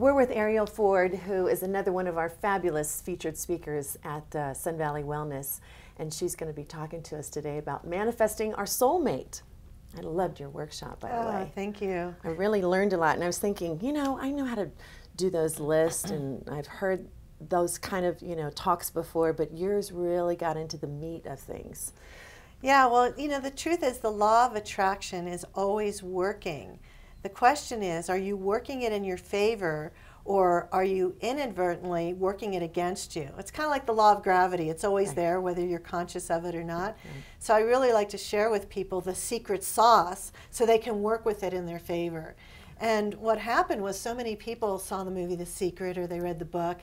We're with Arielle Ford, who is another one of our fabulous featured speakers at Sun Valley Wellness, and she's going to be talking to us today about manifesting our soulmate. I loved your workshop, by the way. Thank you. I really learned a lot, and I was thinking, you know, I know how to do those lists, and I've heard those kind of, you know, talks before, but yours really got into the meat of things. Yeah, well, you know, the truth is the law of attraction is always working. The question is, are you working it in your favor, or are you inadvertently working it against you? It's kind of like the law of gravity. It's always there, whether you're conscious of it or not. So I really like to share with people the secret sauce so they can work with it in their favor. And what happened was so many people saw the movie The Secret, or they read the book,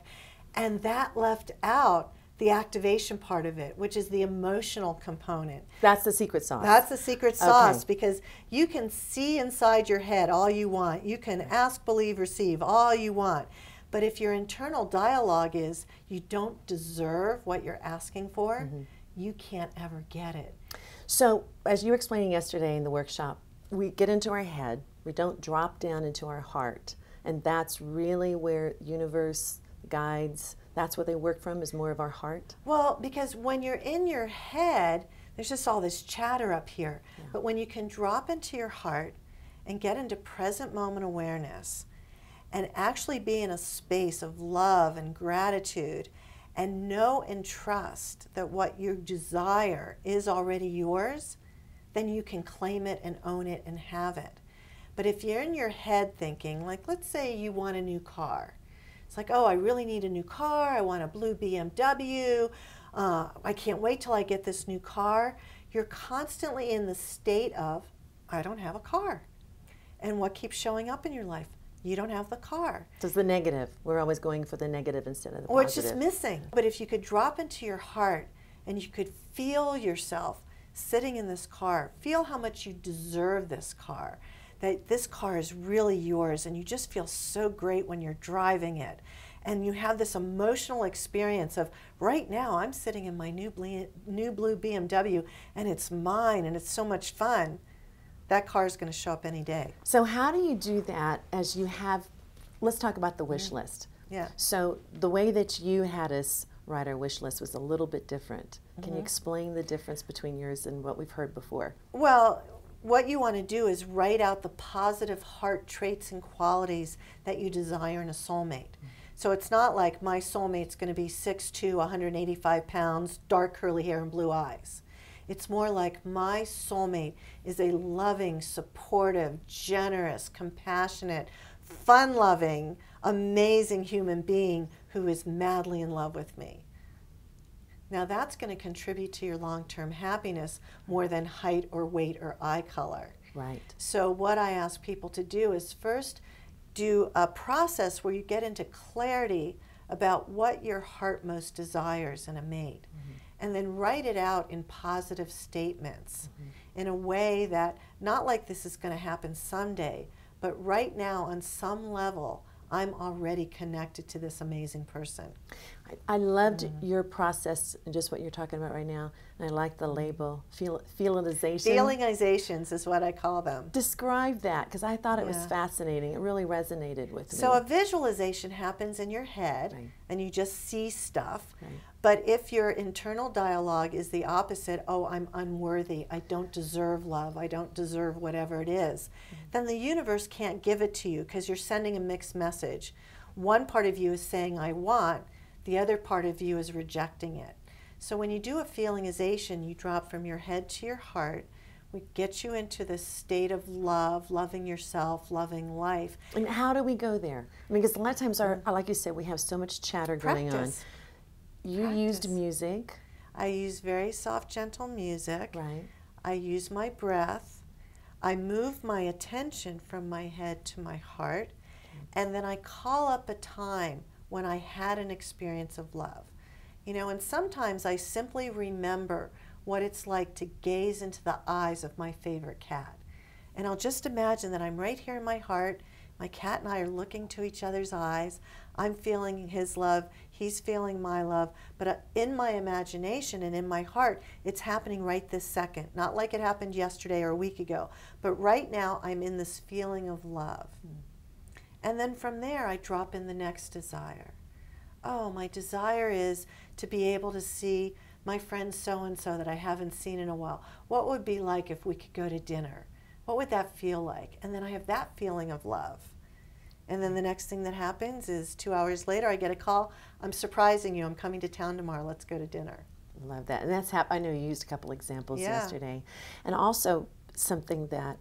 and that left out the activation part of it, which is the emotional component. That's the secret sauce. That's the secret sauce, because you can see inside your head all you want. You can ask, believe, receive all you want. But if your internal dialogue is, you don't deserve what you're asking for, you can't ever get it. So, as you were explaining yesterday in the workshop, we get into our head, we don't drop down into our heart. And that's really where universe, guides, that's what they work from, is more of our heart? Well, because when you're in your head, there's just all this chatter up here. Yeah. But when you can drop into your heart and get into present moment awareness and actually be in a space of love and gratitude and know and trust that what you desire is already yours, then you can claim it and own it and have it. But if you're in your head thinking, like let's say you want a new car. It's like, oh, I really need a new car. I want a blue BMW. I can't wait till I get this new car. You're constantly in the state of, I don't have a car. And what keeps showing up in your life? You don't have the car. So it's the negative. We're always going for the negative instead of the positive. Or it's just missing. But if you could drop into your heart and you could feel yourself sitting in this car, feel how much you deserve this car, that this car is really yours, and you just feel so great when you're driving it. And you have this emotional experience of, right now I'm sitting in my new blue BMW and it's mine and it's so much fun. That car is going to show up any day. So how do you do that as you have, let's talk about the wish list. Yeah. So the way that you had us write our wish list was a little bit different. Can you explain the difference between yours and what we've heard before? Well, what you want to do is write out the positive heart traits and qualities that you desire in a soulmate. So it's not like my soulmate's going to be 6'2", 185 pounds, dark curly hair and blue eyes. It's more like my soulmate is a loving, supportive, generous, compassionate, fun-loving, amazing human being who is madly in love with me. Now that's going to contribute to your long-term happiness more than height or weight or eye color. Right. So what I ask people to do is first do a process where you get into clarity about what your heart most desires in a mate. And then write it out in positive statements in a way that, not like this is going to happen someday, but right now on some level, I'm already connected to this amazing person. I loved your process and just what you're talking about right now. And I like the label, feelingization. Feelingizations is what I call them. Describe that, because I thought it was fascinating. It really resonated with me. So a visualization happens in your head, and you just see stuff. Right. But if your internal dialogue is the opposite, oh, I'm unworthy, I don't deserve love, I don't deserve whatever it is, then the universe can't give it to you because you're sending a mixed message. One part of you is saying, I want, the other part of you is rejecting it. So when you do a feelingization, you drop from your head to your heart. We get you into this state of love, loving yourself, loving life. And how do we go there? I mean, because a lot of times, like you said, we have so much chatter going on. You used music. I use very soft, gentle music. Right. I use my breath. I move my attention from my head to my heart. And then I call up a time when I had an experience of love. You know, and sometimes I simply remember what it's like to gaze into the eyes of my favorite cat. And I'll just imagine that I'm right here in my heart. My cat and I are looking to each other's eyes. I'm feeling his love. He's feeling my love. But in my imagination and in my heart, it's happening right this second. Not like it happened yesterday or a week ago. But right now, I'm in this feeling of love. And then from there, I drop in the next desire. Oh, my desire is to be able to see my friend so-and-so that I haven't seen in a while. What would it be like if we could go to dinner? What would that feel like? And then I have that feeling of love. And then the next thing that happens is 2 hours later, I get a call. I'm surprising you. I'm coming to town tomorrow. Let's go to dinner. Love that. And that's I know you used a couple examples yesterday. And also something that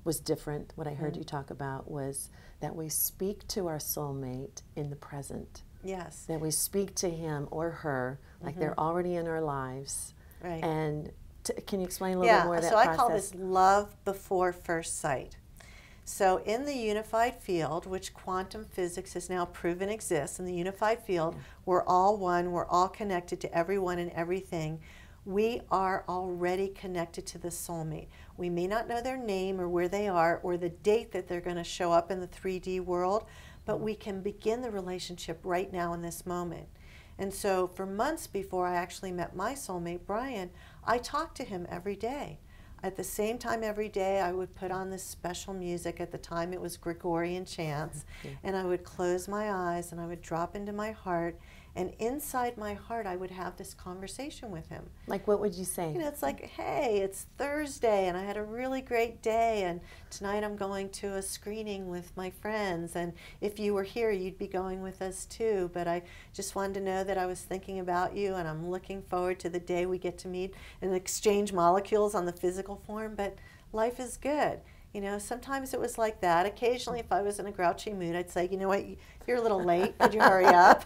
was different, what I heard you talk about, was that we speak to our soulmate in the present. Yes. That we speak to him or her like they're already in our lives. Right. And can you explain a little bit more of that process? So I call this love before first sight. So in the unified field, which quantum physics has now proven exists, in the unified field, we're all one, we're all connected to everyone and everything. We are already connected to the soulmate. We may not know their name or where they are or the date that they're going to show up in the 3D world, but we can begin the relationship right now in this moment. And so for months before I actually met my soulmate, Brian, I talked to him every day. At the same time every day, I would put on this special music. At the time, it was Gregorian chants. And I would close my eyes and I would drop into my heart. And inside my heart, I would have this conversation with him. Like, what would you say? You know, it's like, hey, it's Thursday and I had a really great day. And tonight I'm going to a screening with my friends. And if you were here, you'd be going with us too. But I just wanted to know that I was thinking about you and I'm looking forward to the day we get to meet and exchange molecules on the physical form. But life is good. You know, sometimes it was like that. Occasionally, if I was in a grouchy mood, I'd say, you know what, you're a little late. Could you hurry up?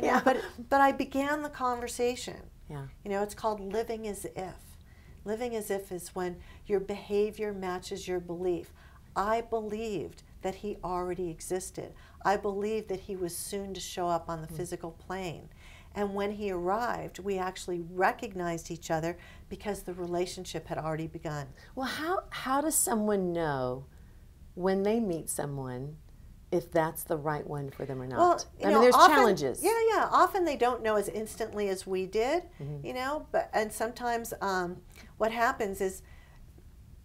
Yeah. But I began the conversation. Yeah. You know, it's called living as if. Living as if is when your behavior matches your belief. I believed that he already existed. I believed that he was soon to show up on the physical plane. And when he arrived, we actually recognized each other because the relationship had already begun. Well, how does someone know when they meet someone if that's the right one for them or not? Well, I mean, there's often, challenges. Yeah. Often they don't know as instantly as we did, you know. And sometimes what happens is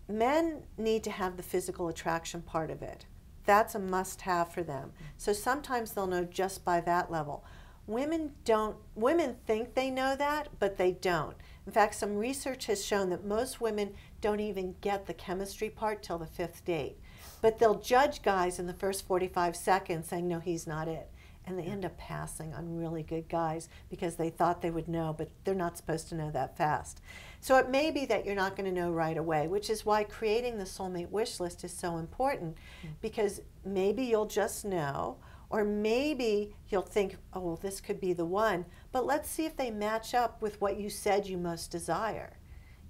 men need to have the physical attraction part of it. That's a must-have for them. So sometimes they'll know just by that level. Women don't. Women think they know that, but they don't. In fact, some research has shown that most women don't even get the chemistry part till the 5th date. But they'll judge guys in the first 45 seconds saying, no, he's not it. And they end up passing on really good guys because they thought they would know, but they're not supposed to know that fast. So it may be that you're not going to know right away, which is why creating the soulmate wish list is so important, because maybe you'll just know, or maybe you'll think, oh, well, this could be the one, but let's see if they match up with what you said you most desire,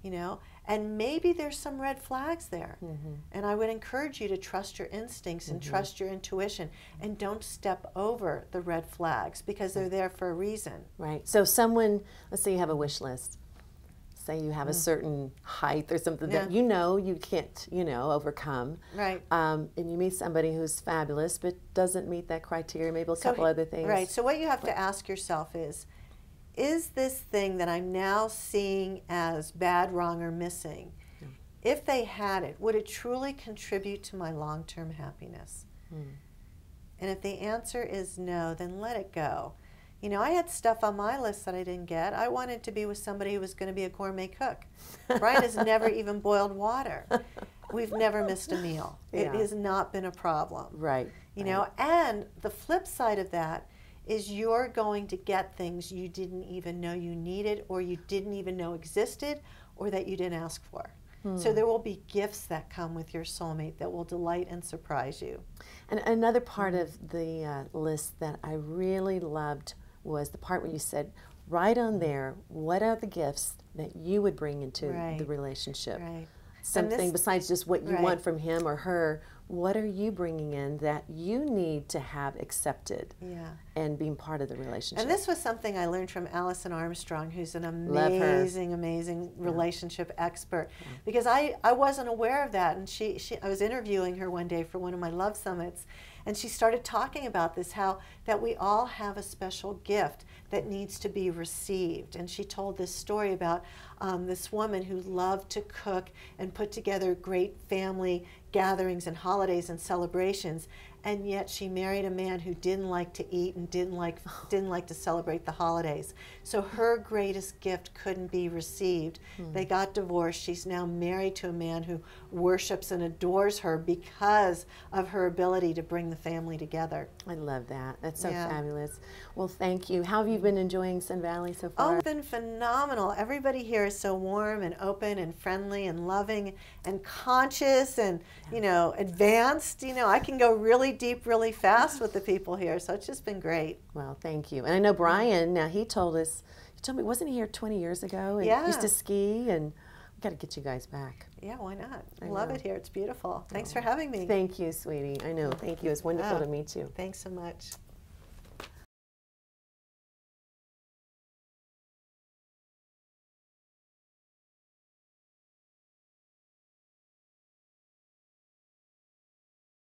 you know? And maybe there's some red flags there. And I would encourage you to trust your instincts and trust your intuition, and don't step over the red flags because they're there for a reason. Right. So someone, let's say you have a wish list. Say you have a certain height or something that you know you can't, you know, overcome. Right. And you meet somebody who's fabulous but doesn't meet that criteria, maybe a couple other things. Right. So what you have to ask yourself is this thing that I'm now seeing as bad, wrong, or missing, if they had it, would it truly contribute to my long-term happiness? And if the answer is no, then let it go. You know, I had stuff on my list that I didn't get. I wanted to be with somebody who was going to be a gourmet cook. Brian has never even boiled water. We've never missed a meal. It has not been a problem. Right. You know, and the flip side of that is you're going to get things you didn't even know you needed, or you didn't even know existed, or that you didn't ask for. So there will be gifts that come with your soulmate that will delight and surprise you. And another part of the list that I really loved was the part where you said, write on there, what are the gifts that you would bring into the relationship? Right. Something besides just what you want from him or her. What are you bringing in that you need to have accepted and being part of the relationship? And this was something I learned from Allison Armstrong, who's an amazing relationship expert. Because I wasn't aware of that. And I was interviewing her one day for one of my love summits. And she started talking about this, how that we all have a special gift that needs to be received. And she told this story about this woman who loved to cook and put together great family gatherings and holidays and celebrations, and yet she married a man who didn't like to eat and didn't like to celebrate the holidays. So her greatest gift couldn't be received. They got divorced. She's now married to a man who worships and adores her because of her ability to bring the family together. I love that. That's so Yeah. fabulous. Well, thank you. How have you been enjoying Sun Valley so far? Oh, it's been phenomenal. Everybody here is so warm and open and friendly and loving and conscious and, you know, advanced. You know, I can go really deep, really fast with the people here, so it's just been great. Well, thank you. And I know Brian, now he told me, wasn't he here 20 years ago? And Yeah. used to ski, and we got to get you guys back. Yeah, why not? I I love know. it here. It's beautiful. Thanks for having me. Thank you, sweetie. I know. Thank you. It's wonderful Yeah. to meet you. Thanks so much.